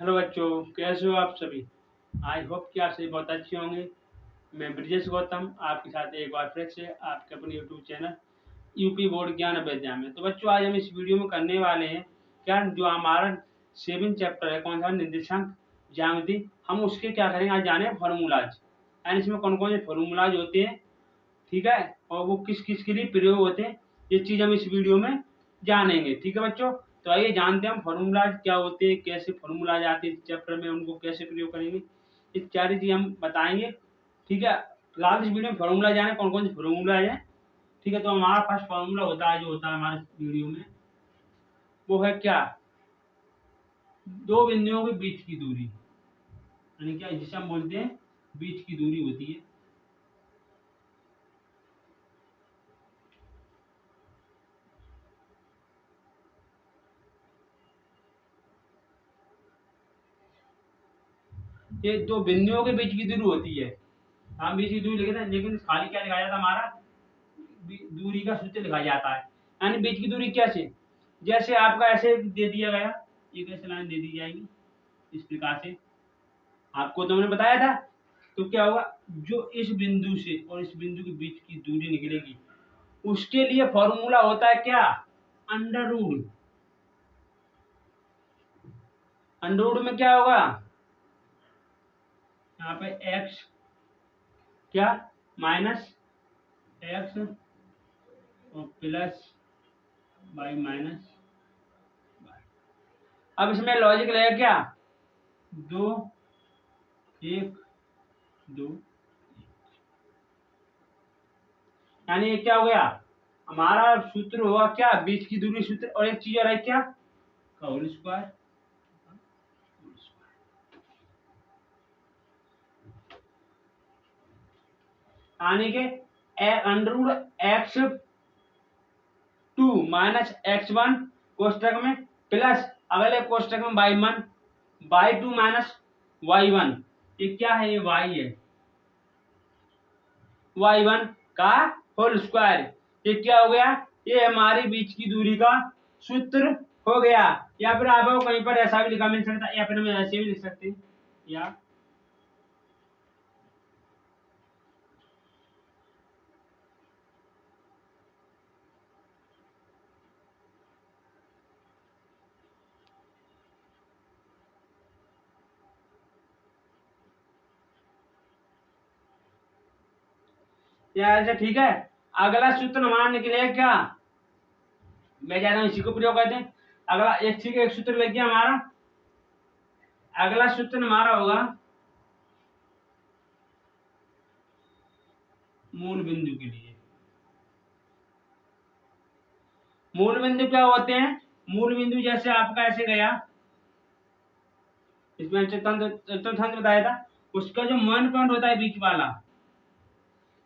Hello बच्चों, कैसे हो आप सभी। आई होप कि आप सभी बहुत अच्छे होंगे। मैं ब्रिजेश गौतम आपके साथ एक बार फिर से आपके अपने यूट्यूब चैनल यूपी बोर्ड ज्ञान विद्या में। तो बच्चों, आज हम इस वीडियो में करने वाले हैं क्या, जो हमारा 7 चैप्टर है, कौन सा, निर्देशांक ज्यामिति, हम उसके क्या करेंगे, आज जाने फॉर्मूलाज, यानी इसमें कौन कौन से फॉर्मूलाज होते हैं, ठीक है, और वो किस किस के लिए प्रयोग होते हैं, ये चीज हम इस वीडियो में जानेंगे। ठीक है बच्चों, तो आइए जानते हैं हम फॉर्मूलाज क्या होते हैं, कैसे फॉर्मूलाज आते हैं इस चैप्टर में, उनको कैसे प्रयोग करेंगे, ये सारी चीज हम बताएंगे। ठीक है, फिलहाल इस वीडियो में फॉर्मूला जाने कौन कौन से फॉर्मूलाज हैं। ठीक है, तो हमारा फर्स्ट फॉर्मूला होता है, जो होता है हमारे वीडियो में, वो है क्या, दो बिंदुओं के बीच की दूरी, यानी क्या, जिसे हम बोलते हैं बीच की दूरी होती है। ये दो बिंदुओं के बीच की दूरी होती है, हम बीच की दूरी लिखे थे, लेकिन खाली क्या लिखा जाता है, हमारा दूरी का सूत्र लिखा जाता है। यानी बीच की दूरी कैसे, जैसे आपका ऐसे दे दिया गया, एक ऐसे लाइन दे दी जाएगी इस प्रकार से, आपको तो मैंने बताया था। तो क्या होगा, जो इस बिंदु से और इस बिंदु के बीच की दूरी निकलेगी, उसके लिए फॉर्मूला होता है क्या, अंडर रूट। अंडर रूट में क्या होगा, यहाँ पे x क्या, माइनस एक्स और प्लस वाई माइनस। अब इसमें लॉजिक रहेगा क्या, दो एक दो, यानी ये क्या हो गया, हमारा सूत्र होगा क्या, बीच की दूरी सूत्र, और एक चीज और है क्या, होल स्क्वायर। यानी कि under root x2 minus x1 कोष्टक में, प्लस अगले कोष्टक में y1 y2 माइनस y1, ये क्या है, ये y है, y1 का होल स्क्वायर। ये क्या हो गया, ये हमारी बीच की दूरी का सूत्र हो गया। या फिर आप कहीं पर ऐसा भी लिखा मिल सकता है, या फिर हम ऐसे भी लिख सकते हैं, या ऐसे। ठीक है, अगला सूत्र हमारा निकलेगा क्या, मैं जा रहा हूँ इसी को प्रयोग करते हैं। अगला एक सूत्र लग गया हमारा, अगला सूत्र हमारा होगा मूल बिंदु के लिए। मूल बिंदु क्या होते हैं, मूल बिंदु जैसे आपका ऐसे गया, इसमें चतुर्थांश बताया था, उसका जो मान पॉइंट होता है बीच वाला,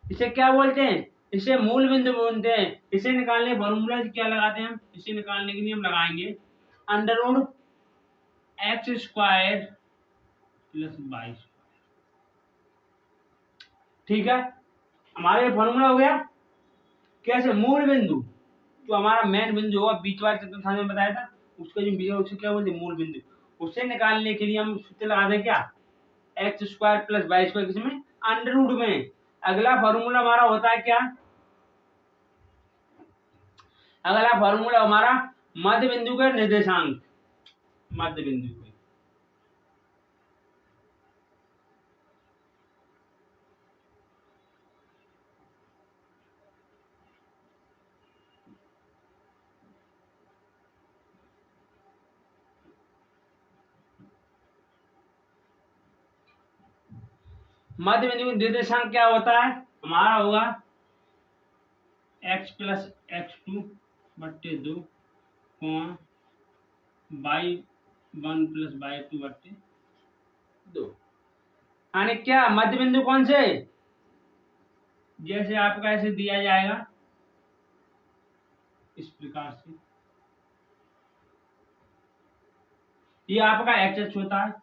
इसे क्या बोलते हैं, इसे मूल बिंदु बोलते हैं। इसे निकालने फॉर्मूला क्या लगाते हैं हम, इसे निकालने के लिए हम लगाएंगे under root X square plus Y. ठीक है, हमारा ये फॉर्मूला हो गया। कैसे, मूल बिंदु, जो हमारा मेन बिंदु होगा बीच वाले चतुर्थांश में बताया था, उसका जो बिंदु, उसे क्या बोलते हैं, मूल बिंदु। उसे निकालने के लिए हम सूत्र लगा दें क्या, X square plus Y square, किसमें, अंडर रूट में। अगला फॉर्मूला हमारा होता है क्या, अगला फॉर्मूला हमारा मध्य बिंदु के निर्देशांक, मध्य बिंदु के, मध्य बिंदु का निर्देशांक क्या होता है, हमारा होगा x प्लस x2 बट्टे 2, y1 प्लस y2 बट्टे 2। यानी क्या, मध्य बिंदु कौन से, जैसे आपका ऐसे दिया जाएगा इस प्रकार से, ये आपका एक्स अक्ष होता है,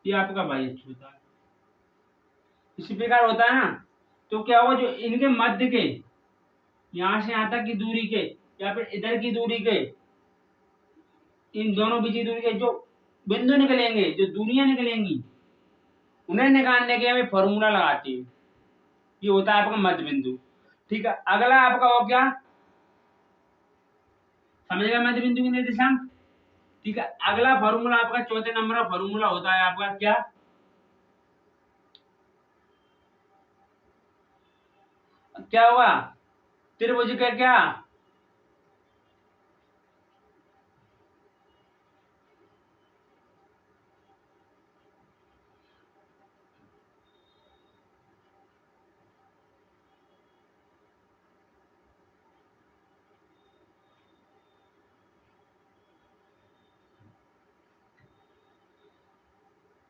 ये आपका वाई अक्ष होता है, इसी प्रकार होता है ना। तो क्या होगा, जो इनके मध्य के, यहां से यहां तक की दूरी के, या फिर इधर की दूरी के, इन दोनों बीच की दूरी के जो बिंदु निकलेंगे, जो दूरियां निकलेंगी उन्हें निकालने के हमें फॉर्मूला लगाते हैं। ये होता है आपका मध्य बिंदु। ठीक है, अगला आपका हो गया, समझेगा मध्य बिंदु के निर्देशांक। ठीक है, अगला फॉर्मूला आपका चौथे नंबर का फॉर्मूला होता है आपका क्या, क्या होगा, त्रिभुज का क्या,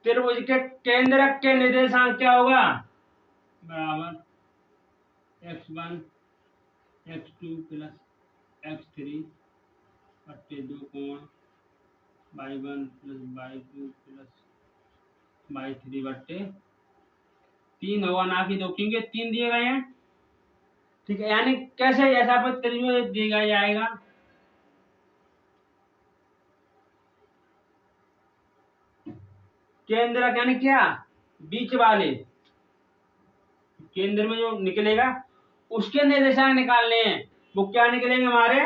त्रिभुज के केंद्रक के निर्देशांक क्या होगा, बराबर x1 x2 प्लस x3 बट्टे 2 y1 plus y2 plus y3 बट्टे 3 होगा, ना कि 2, क्योंकि 3 दिए गए हैं। ठीक है, यानी कैसे ऐसा पर त्रिभुज दिया जाएगा, केंद्रक यानी क्या, बीच वाले केंद्र में जो निकलेगा उसके निर्देशांक निकालने हैं। वो क्या निकलेंगे हमारे,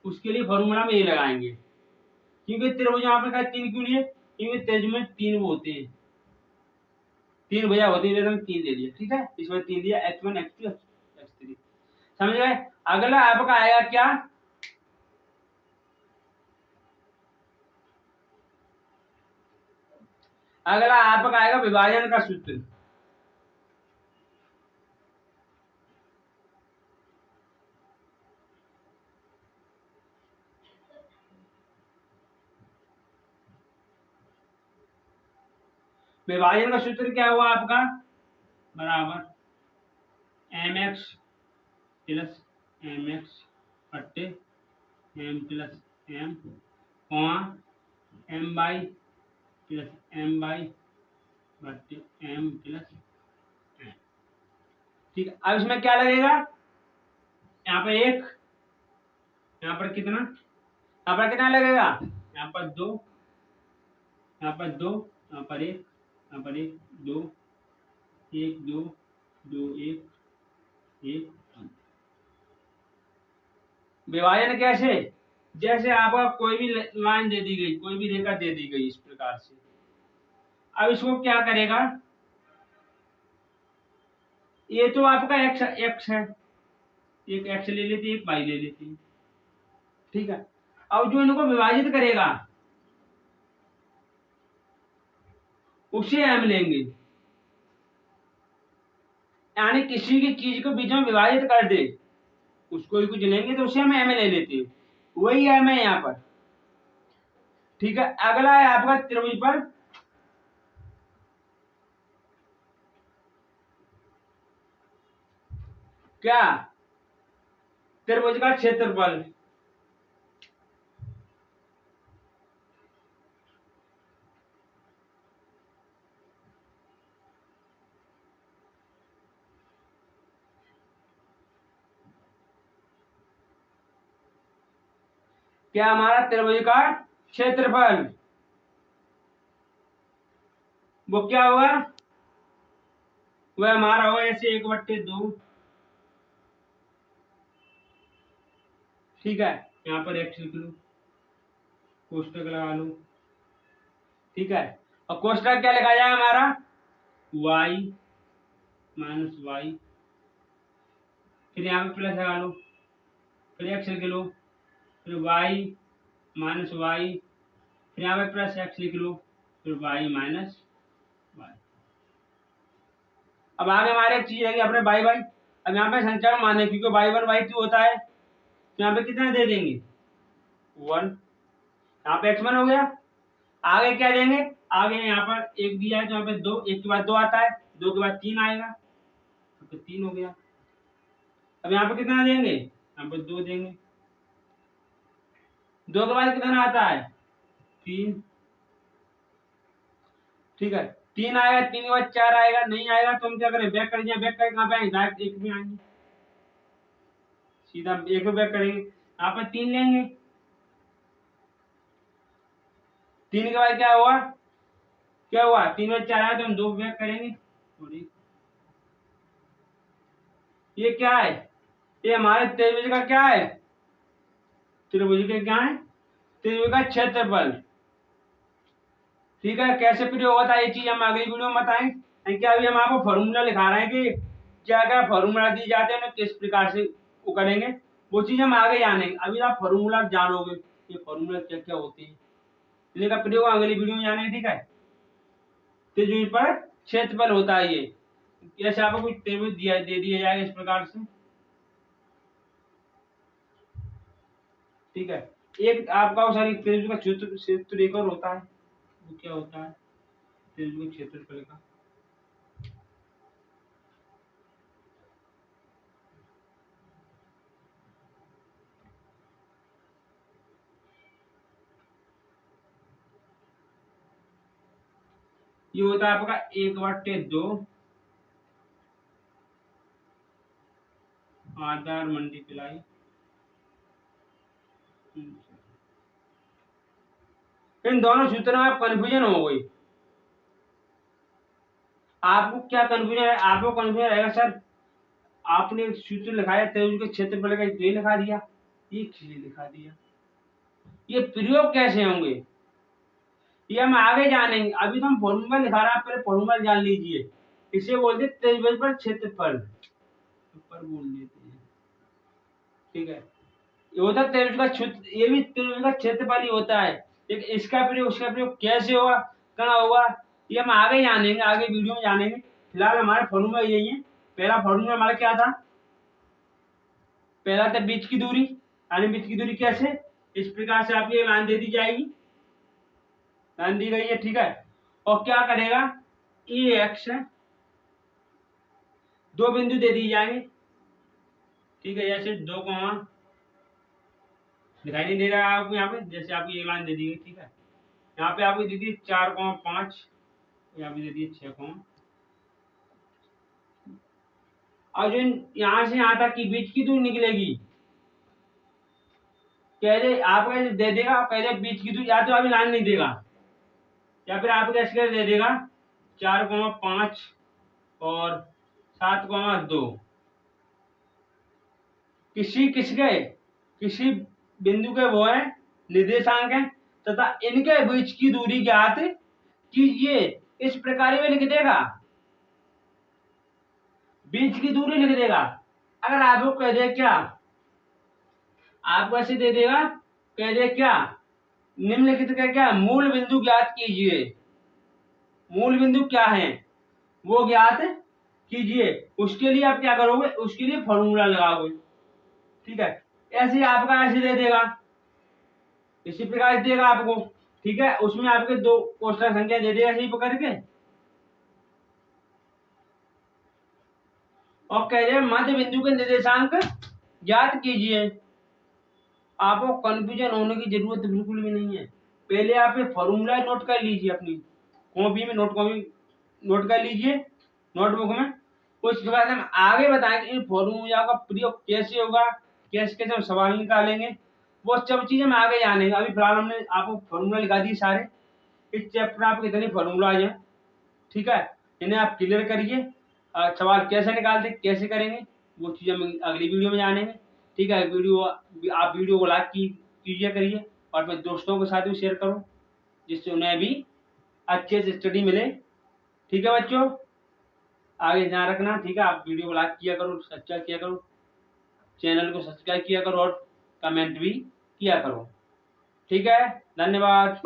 उसके लिए फॉर्मूला में ये लगाएंगे। क्योंकि त्रिभुज यहाँ पे 3 क्यों लिए, क्योंकि त्रिभुज में 3 वो होते हैं, 3 भुजा होती है, तो 3 ले लिया। ठीक है, इसमें 3 दिया, x1 x2 x3, समझ गए। अगला आपका आएगा क्या, अगला आपका आएगा विभाजन का सूत्र। विभाजन का सूत्र क्या हुआ आपका, बराबर mx प्लस mx बट्टे m plus m m by plus m by बट्टे m प्लस m। ठीक है, अब इसमें क्या लगेगा, यहाँ पर 1, यहाँ पर कितना, यहाँ पर कितना लगेगा, यहाँ पर 2, यहाँ पर 2, यहाँ पर 1, यहाँ पर 1 2 1 2 2 1 1। विभाजन कैसे, जैसे आपका कोई भी लाइन दे दी गई, कोई भी रेखा दे दी गई इस प्रकार से, अब इसको क्या करेगा, ये तो आपका x x है, एक x ले लेते एक y ले लेते हैं। ठीक है, अब जो इनको विभाजित करेगा उसे हम लेंगे, यानी किसी की चीज को बीच में विभाजित कर दे उसको ही कुछ लेंगे, तो उसे हम m ले लेते हैं, वही m है यहाँ पर। ठीक है, अगला है आपका त्रिभुज पर क्या, त्रिभुज का क्षेत्रफल। क्या हमारा त्रिभुज का क्षेत्रफल, वो क्या होगा, वह हमारा होगा ऐसे 1/2। ठीक है, यहाँ पर x लिख लो, कोष्टक लगा लो। ठीक है, और कोष्टक क्या लिखा जाए हमारा, y माइनस वाई, फिर यहाँ पे प्लस लगा लो, फिर x लिख लो, फिर y माइनस वाई, फिर यहाँ पे प्लस x लिख लो, फिर y माइनस वाई। अब आगे हमारे एक चीज है अपने बाई बाई, अब यहाँ पे संख्या में माने क्योंकि y1 y2 होता है, तो यहाँ पे कितना दे देंगे 1, यहाँ पे x1 हो गया। आगे क्या देंगे, आगे यहाँ पर 1 दिया है तो यहाँ पे 2, 1 के बाद 2 आता है, 2 के बाद 3 आएगा, तो 3 हो गया। अब यहाँ पे कितना देंगे, यहाँ पे 2 देंगे, 2 के बाद कितना आता है 3। ठीक है, 3 आएगा, 3 के बाद 4 आएगा, नहीं आएगा तो हम क्या करें, बैक कर दिया, बैक करके कहाँ पे आएंगे, डायरेक्ट 1 में आएंगे, सीधा 1 में बैक करेंगे, यहाँ पे 3 लेंगे, 3 के बाद क्या हुआ, क्या हुआ, 3 में 4 आया तो हम 2 भाग करेंगे। सॉरी, ये क्या है, ये हमारे त्रिभुज का क्या है, त्रिभुज के क्या है, त्रिभुज का क्षेत्रफल। ठीक है, कैसे प्रयोग होता है ये चीज हम अगली वीडियो में बताएंगे। क्या अभी हम आपको फॉर्मूला लिखा रहे हैं कि क्या क्या फॉर्मूला दिए जाते हैं, किस प्रकार से वो करेंगे, वो चीज हम आगे जानेंगे। अभी आप फॉर्मूला जानोगे ये फॉर्मूला क्या क्या होते हैं, इनका प्रयोग अगली वीडियो में जानेंगे। ठीक है, त्रिभुज पर क्षेत्रफल होता है ये, जैसे आपको कुछ त्रिभुज दे दिया जाएगा इस प्रकार से। ठीक है, एक आपका सॉरी त्रिभुज का क्षेत्र एक और होता है, वो क्या होता है, त्रिभुज का क्षेत्रफल का ये होता है आपका 1/2 आधार मल्टीप्लाई, इन दोनों सूत्रों में आप कंफ्यूजन हो गई, आपको क्या कंफ्यूजन है, आपको कंफ्यूजन रहेगा सर आपने एक सूत्र लिखाया त्रिभुज के क्षेत्रफल का ये लिखा दिया, ये चीज लिखा दिया, ये प्रयोग कैसे होंगे ये हम आगे जानेंगे। अभी तो हम फॉर्मूला लिखा रहे हैं, आप पहले फॉर्मूला जान लीजिए। इसे बोलते त्रिभुज पर क्षेत्रफल, ऊपर बोल देते हैं। ठीक है, ये होता है त्रिभुज का क्षेत्र, ये भी त्रिभुज का क्षेत्रफल ही होता है, लेकिन इसका प्रयोग उसका प्रयोग कैसे होगा, कहाँ होगा, ये हम आगे जानेंगे, आगे वीडियो में जानेंगे। फिलहाल हमारा फॉर्मूला यही है। पहला फॉर्मूला हमारा क्या था, पहला था बीच की दूरी, यानी बीच की दूरी कैसे, इस प्रकार से आपकी लाइन दे दी जाएगी, लाइन दी गई है। ठीक है, और क्या करेगा, ए एक्स 2 बिंदु दे दिए जाएंगे। ठीक है, जैसे 2 दिखाई नहीं दे रहा है आपको यहाँ पे, जैसे आपको एक लाइन दे दी गई। ठीक है, यहाँ पे आपको दे दी 4,5, यहाँ पे दे दिए 6, और जो यहाँ से यहाँ तक की बीच की दूरी निकलेगी, पहले आपको दे देगा, पहले बीच की दूरी या तो अभी लाइन नहीं देगा, या फिर आपको ऐसे दे देगा 4,5 और 7,2, किसी बिंदु के वो है निर्देशांक है, तथा इनके बीच की दूरी ज्ञात कीजिए, इस प्रकार में लिख देगा, बीच की दूरी लिख देगा। अगर आपको कह दे क्या, आपको ऐसे दे देगा, कह दे क्या, निम्नलिखित का क्या मूल बिंदु ज्ञात कीजिए, मूल बिंदु क्या है वो ज्ञात कीजिए, उसके लिए आप क्या करोगे, उसके लिए फॉर्मूला लगाओगे। ठीक है, ऐसे आपका ऐसे दे देगा, इसी प्रकार से देगा आपको। ठीक है, उसमें आपके 2 कोष्ठक संख्या दे देगा ऐसे पकड़ के, और कह रहे मध्य बिंदु के निर्देशांक ज्ञात कीजिए। आपको कंफ्यूजन होने की जरूरत बिल्कुल भी नहीं है, पहले आप ये फॉर्मूला नोट कर लीजिए, अपनी कॉपी में नोट कर लीजिए, नोटबुक में। उसके बाद हम आगे बताएंगे इन फॉर्मूला का प्रयोग कैसे होगा, कैसे कैसे हम सवाल निकालेंगे, वो सब चीजें हम आगे जानेंगे। अभी फिलहाल हमने आपको फॉर्मूला लिखा दिए सारे, इस चैप्टर में आपको इतने फॉर्मूला है। ठीक है, इन्हें आप क्लियर करिए, सवाल कैसे निकालते कैसे करेंगे वो चीज़ हम अगली वीडियो में जानेंगे। ठीक है, आप वीडियो को लाइक कीजिए करिए, और अपने दोस्तों के साथ भी शेयर करो, जिससे उन्हें भी अच्छे से स्टडी मिले। ठीक है बच्चों, आगे ध्यान रखना। ठीक है, आप वीडियो को लाइक किया करो, सब्सक्राइब किया करो, चैनल को सब्सक्राइब किया करो, और कमेंट भी किया करो। ठीक है, धन्यवाद।